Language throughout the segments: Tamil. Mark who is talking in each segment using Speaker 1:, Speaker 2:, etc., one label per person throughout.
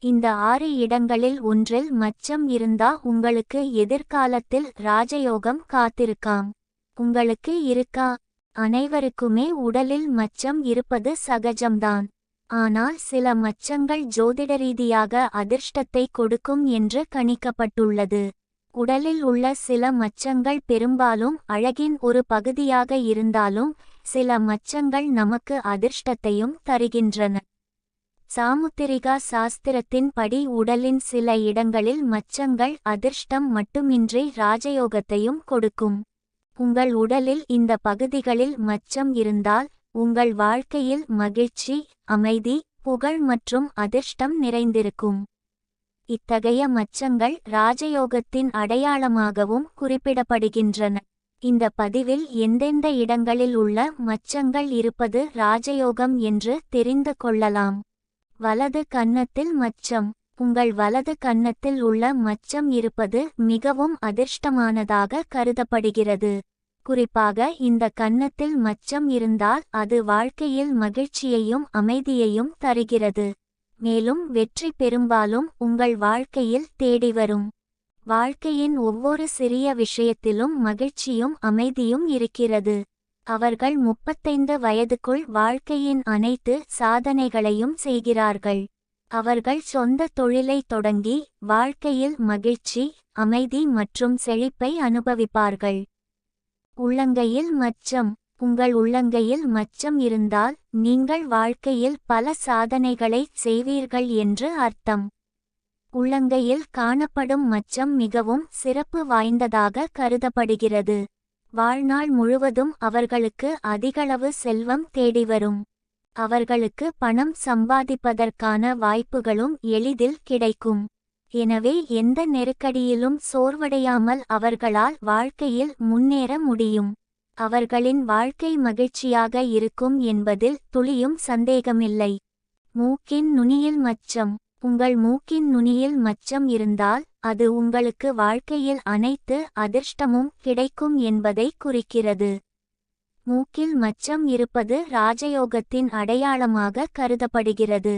Speaker 1: இந்த 6 இடங்களில் ஒன்றில் மச்சம் இருந்தா உங்களுக்கு எதிர்காலத்தில் ராஜயோகம் காத்திருக்காம். உங்களுக்கு இருக்கா? அனைவருக்குமே உடலில் மச்சம் இருப்பது சகஜம்தான். ஆனால் சில மச்சங்கள் ஜோதிடரீதியாக அதிர்ஷ்டத்தை கொடுக்கும் என்று கணிக்கப்பட்டுள்ளது. உடலில் உள்ள சில மச்சங்கள் பெரும்பாலும் அழகின் ஒரு பகுதியாக இருந்தாலும் சில மச்சங்கள் நமக்கு அதிர்ஷ்டத்தையும் தருகின்றன. சாமுத்திரிகா சாஸ்திரத்தின் படி உடலின் சில இடங்களில் மச்சங்கள் அதிர்ஷ்டம் மட்டுமின்றி ராஜயோகத்தையும் கொடுக்கும். உங்கள் உடலில் இந்த பகுதிகளில் மச்சம் இருந்தால் உங்கள் வாழ்க்கையில் மகிழ்ச்சி, அமைதி, புகழ் மற்றும் அதிர்ஷ்டம் நிறைந்திருக்கும். இத்தகைய மச்சங்கள் ராஜயோகத்தின் அடையாளமாகவும் குறிப்பிடப்படுகின்றன. இந்த பதிவில் எந்தெந்த இடங்களில் உள்ள மச்சங்கள் இருப்பது ராஜயோகம் என்று தெரிந்து கொள்ளலாம். வலது கன்னத்தில் மச்சம். உங்கள் வலது கன்னத்தில் உள்ள மச்சம் இருப்பது மிகவும் அதிர்ஷ்டமானதாக கருதப்படுகிறது. குறிப்பாக இந்த கன்னத்தில் மச்சம் இருந்தால் அது வாழ்க்கையில் மகிழ்ச்சியையும் அமைதியையும் தருகிறது. மேலும் வெற்றி பெரும்பாலும் உங்கள் வாழ்க்கையில் தேடி வரும். வாழ்க்கையின் ஒவ்வொரு சிறிய விஷயத்திலும் மகிழ்ச்சியும் அமைதியும் இருக்கிறது. அவர்கள் 35 வயதுக்குள் வாழ்க்கையின் அனைத்து சாதனைகளையும் செய்கிறார்கள். அவர்கள் சொந்த தொழிலை தொடங்கி வாழ்க்கையில் மகிழ்ச்சி, அமைதி மற்றும் செழிப்பை அனுபவிப்பார்கள். உள்ளங்கையில் மச்சம். உங்கள் உள்ளங்கையில் மச்சம் இருந்தால் நீங்கள் வாழ்க்கையில் பல சாதனைகளை செய்வீர்கள் என்று அர்த்தம். உள்ளங்கையில் காணப்படும் மச்சம் மிகவும் சிறப்பு வாய்ந்ததாக கருதப்படுகிறது. வாழ்நாள் முழுவதும் அவர்களுக்கு அதிகளவு செல்வம் தேடிவரும். அவர்களுக்கு பணம் சம்பாதிப்பதற்கான வாய்ப்புகளும் எளிதில் கிடைக்கும். எனவே எந்த நெருக்கடியிலும் சோர்வடையாமல் அவர்களால் வாழ்க்கையில் முன்னேற முடியும். அவர்களின் வாழ்க்கை மகிழ்ச்சியாக இருக்கும் என்பதில் துளியும் சந்தேகமில்லை. மூக்கின் நுனியில் மச்சம். உங்கள் மூக்கின் நுனியில் மச்சம் இருந்தால் அது உங்களுக்கு வாழ்க்கையில் அனைத்து அதிர்ஷ்டமும் கிடைக்கும் என்பதை குறிக்கிறது. மூக்கில் மச்சம் இருப்பது ராஜயோகத்தின் அடையாளமாக கருதப்படுகிறது.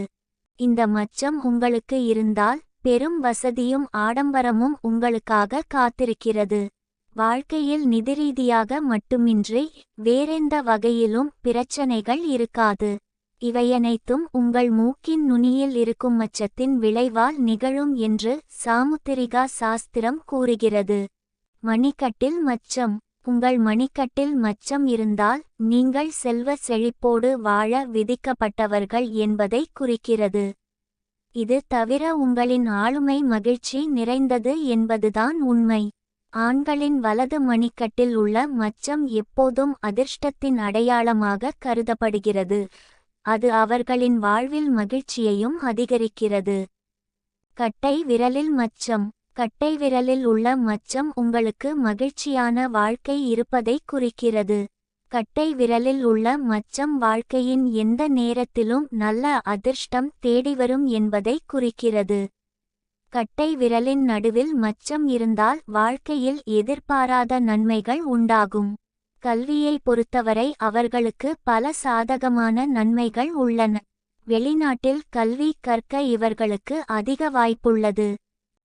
Speaker 1: இந்த மச்சம் உங்களுக்கு இருந்தால் பெரும் வசதியும் ஆடம்பரமும் உங்களுக்காக காத்திருக்கிறது. வாழ்க்கையில் நிதிரீதியாக மட்டுமின்றி வேறெந்த வகையிலும் பிரச்சனைகள் இருக்காது. இவையனைத்தும் உங்கள் மூக்கின் நுனியில் இருக்கும் மச்சத்தின் விளைவால் நிகழும் என்று சாமுத்திரிகா சாஸ்திரம் கூறுகிறது. மணிக்கட்டில் மச்சம். உங்கள் மணிக்கட்டில் மச்சம் இருந்தால் நீங்கள் செல்வ செழிப்போடு வாழ விதிக்கப்பட்டவர்கள் என்பதை குறிக்கிறது. இது தவிர உங்களின் ஆளுமை மகிழ்ச்சி நிறைந்தது என்பதுதான் உண்மை. ஆண்களின் வலது மணிக்கட்டில் உள்ள மச்சம் எப்போதும் அதிர்ஷ்டத்தின் அடையாளமாக கருதப்படுகிறது. அது அவர்களின் வாழ்வில் மகிழ்ச்சியையும் அதிகரிக்கிறது. கட்டை விரலில் மச்சம். கட்டை விரலில் உள்ள மச்சம் உங்களுக்கு மகிழ்ச்சியான வாழ்க்கை இருப்பதை குறிக்கிறது. கட்டை விரலில் உள்ள மச்சம் வாழ்க்கையின் எந்த நேரத்திலும் நல்ல அதிர்ஷ்டம் தேடிவரும் என்பதை குறிக்கிறது. கட்டை விரலின் நடுவில் மச்சம் இருந்தால் வாழ்க்கையில் எதிர்பாராத நன்மைகள் உண்டாகும். கல்வியை பொறுத்தவரை அவர்களுக்கு பல சாதகமான நன்மைகள் உள்ளன. வெளிநாட்டில் கல்வி கற்க இவர்களுக்கு அதிக வாய்ப்புள்ளது.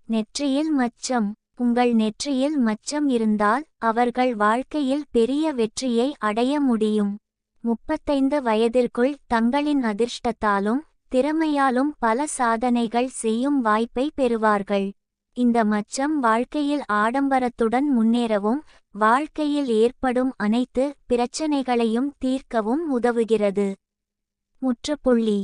Speaker 1: நெற்றியில் மச்சம். உங்கள் நெற்றியில் மச்சம் இருந்தால் அவர்கள் வாழ்க்கையில் பெரிய வெற்றியை அடைய முடியும். 35 வயதிற்குள் தங்களின் அதிர்ஷ்டத்தாலும் திறமையாலும் பல சாதனைகள் செய்யும் வாய்ப்பை பெறுவார்கள். இந்த மச்சம் வாழ்க்கையில் ஆடம்பரத்துடன் முன்னேறவும் வாழ்க்கையில் ஏற்படும் அனைத்து பிரச்சனைகளையும் தீர்க்கவும் உதவுகிறது. முற்றுப்புள்ளி.